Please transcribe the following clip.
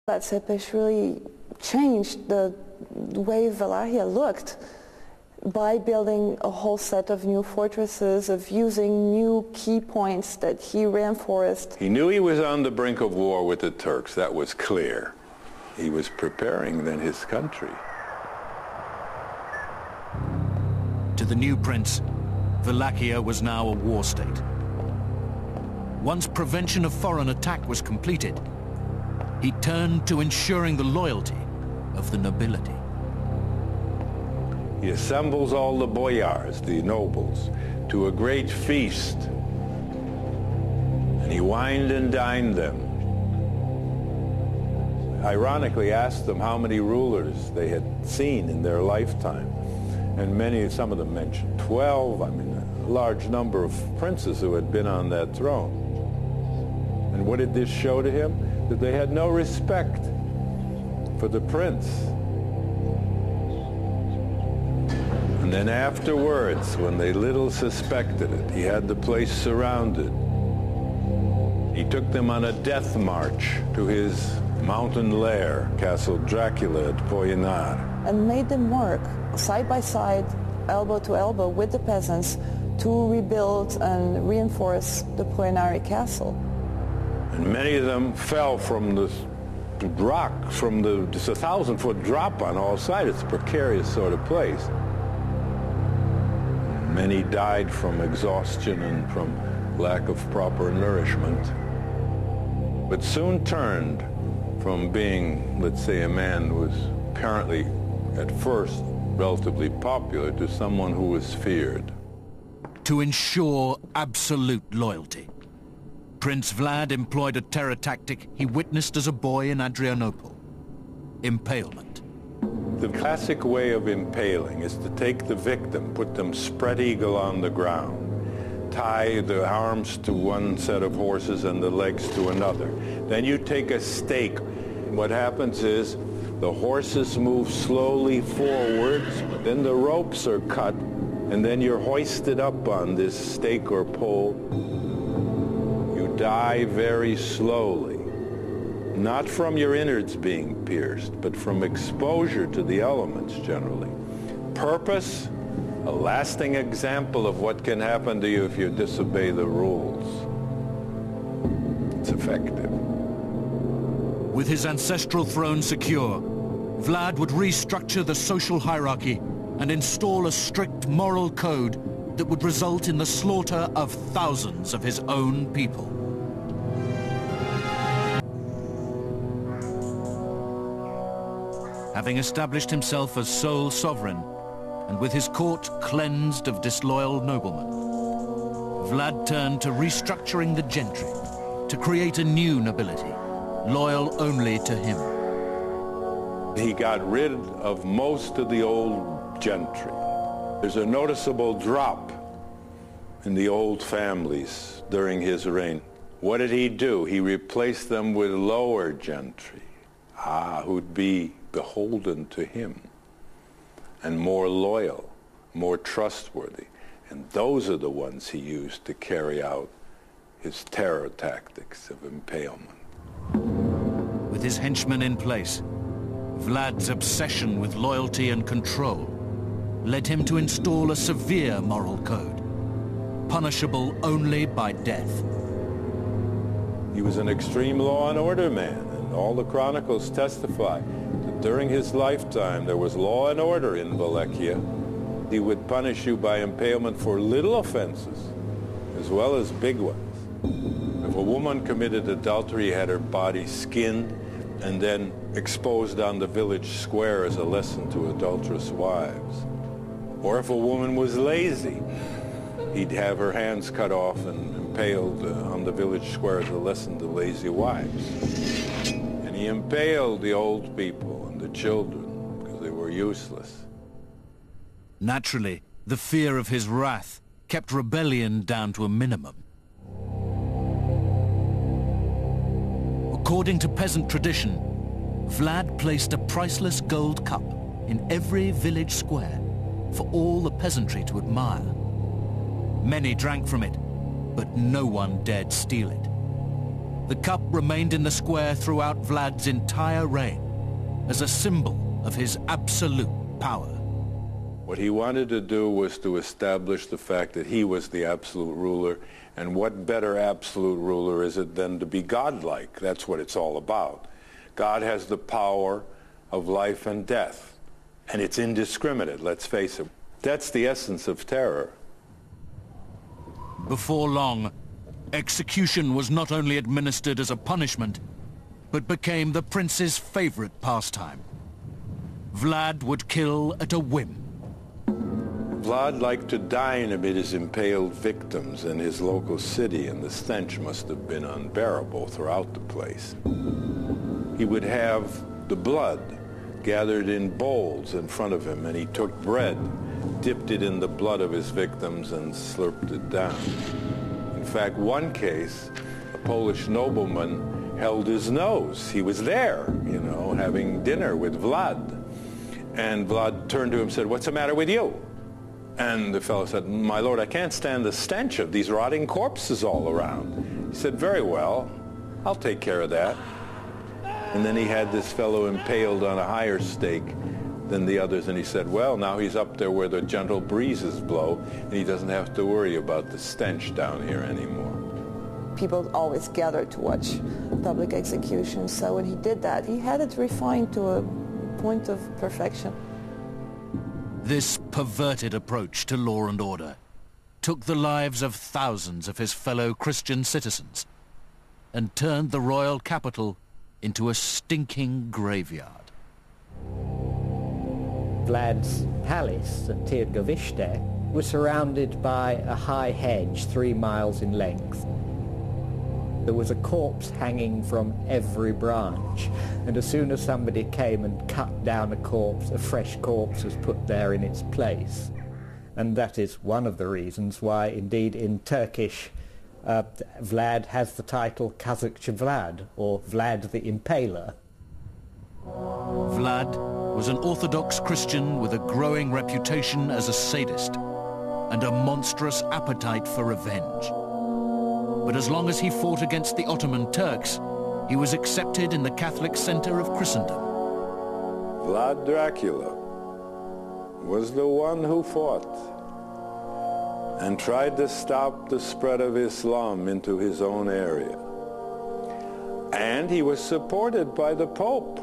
Vlad really changed the way Wallachia looked by building a whole set of new fortresses, of using new key points that he reinforced. He knew he was on the brink of war with the Turks, that was clear. He was preparing then his country. To the new prince, Wallachia was now a war state. Once prevention of foreign attack was completed, he turned to ensuring the loyalty of the nobility. He assembles all the boyars, the nobles, to a great feast, and he wined and dined them. Ironically asked them how many rulers they had seen in their lifetime, and some of them mentioned 12, a large number of princes who had been on that throne. And what did this show to him? That they had no respect for the prince. And then afterwards, when they little suspected it, he had the place surrounded. He took them on a death march to his mountain lair, Castle Dracula at Poyenar. And made them work side by side, elbow to elbow with the peasants to rebuild and reinforce the Poyenari castle. And many of them fell from the rock, it's a 1,000-foot drop on all sides. It's a precarious sort of place. Many died from exhaustion and from lack of proper nourishment, but soon turned from being, let's say, a man who was apparently at first relatively popular to someone who was feared. To ensure absolute loyalty, Prince Vlad employed a terror tactic he witnessed as a boy in Adrianople: impalement. The classic way of impaling is to take the victim, put them spread eagle on the ground, tie the arms to one set of horses and the legs to another. Then you take a stake. What happens is the horses move slowly forwards, then the ropes are cut, and then you're hoisted up on this stake or pole. You die very slowly, not from your innards being pierced, but from exposure to the elements generally. Purpose, a lasting example of what can happen to you if you disobey the rules. It's effective. With his ancestral throne secure, Vlad would restructure the social hierarchy and install a strict moral code that would result in the slaughter of thousands of his own people. Having established himself as sole sovereign, and with his court cleansed of disloyal noblemen, Vlad turned to restructuring the gentry to create a new nobility, loyal only to him. He got rid of most of the old gentry. There's a noticeable drop in the old families during his reign. What did he do? He replaced them with lower gentry, who'd be beholden to him and more loyal, more trustworthy. And those are the ones he used to carry out his terror tactics of impalement. With his henchmen in place, Vlad's obsession with loyalty and control led him to install a severe moral code, punishable only by death. He was an extreme law and order man, and all the chronicles testify that during his lifetime there was law and order in Wallachia. He would punish you by impalement for little offenses as well as big ones. If a woman committed adultery, he had her body skinned and then exposed on the village square as a lesson to adulterous wives. Or if a woman was lazy, he'd have her hands cut off and impaled on the village square as a lesson to lazy wives. And he impaled the old people and the children because they were useless. Naturally, the fear of his wrath kept rebellion down to a minimum. According to peasant tradition, Vlad placed a priceless gold cup in every village square for all the peasantry to admire. Many drank from it, but no one dared steal it. The cup remained in the square throughout Vlad's entire reign as a symbol of his absolute power. What he wanted to do was to establish the fact that he was the absolute ruler, and what better absolute ruler is it than to be godlike? That's what it's all about. God has the power of life and death, and it's indiscriminate, let's face it. That's the essence of terror. Before long, execution was not only administered as a punishment, but became the prince's favorite pastime. Vlad would kill at a whim. Vlad liked to dine amid his impaled victims in his local city, and the stench must have been unbearable throughout the place. He would have the blood gathered in bowls in front of him, and he took bread, dipped it in the blood of his victims, and slurped it down. In fact, one case, a Polish nobleman held his nose. He was there, you know, having dinner with Vlad. And Vlad turned to him and said, "What's the matter with you?" And the fellow said, "My lord, I can't stand the stench of these rotting corpses all around." He said, "Very well, I'll take care of that." And then he had this fellow impaled on a higher stake than the others, and he said, "Well, now he's up there where the gentle breezes blow, and he doesn't have to worry about the stench down here anymore." People always gathered to watch public executions, so when he did that, he had it refined to a point of perfection. This perverted approach to law and order took the lives of thousands of his fellow Christian citizens and turned the royal capital into a stinking graveyard. Vlad's palace at Târgoviște was surrounded by a high hedge 3 miles in length. There was a corpse hanging from every branch, and as soon as somebody came and cut down a corpse, a fresh corpse was put there in its place. And that is one of the reasons why, indeed, in Turkish, Vlad has the title Kazakçı Vlad, or Vlad the Impaler. Vlad was an Orthodox Christian with a growing reputation as a sadist and a monstrous appetite for revenge. But as long as he fought against the Ottoman Turks, he was accepted in the Catholic center of Christendom. Vlad Dracula was the one who fought and tried to stop the spread of Islam into his own area. And he was supported by the Pope.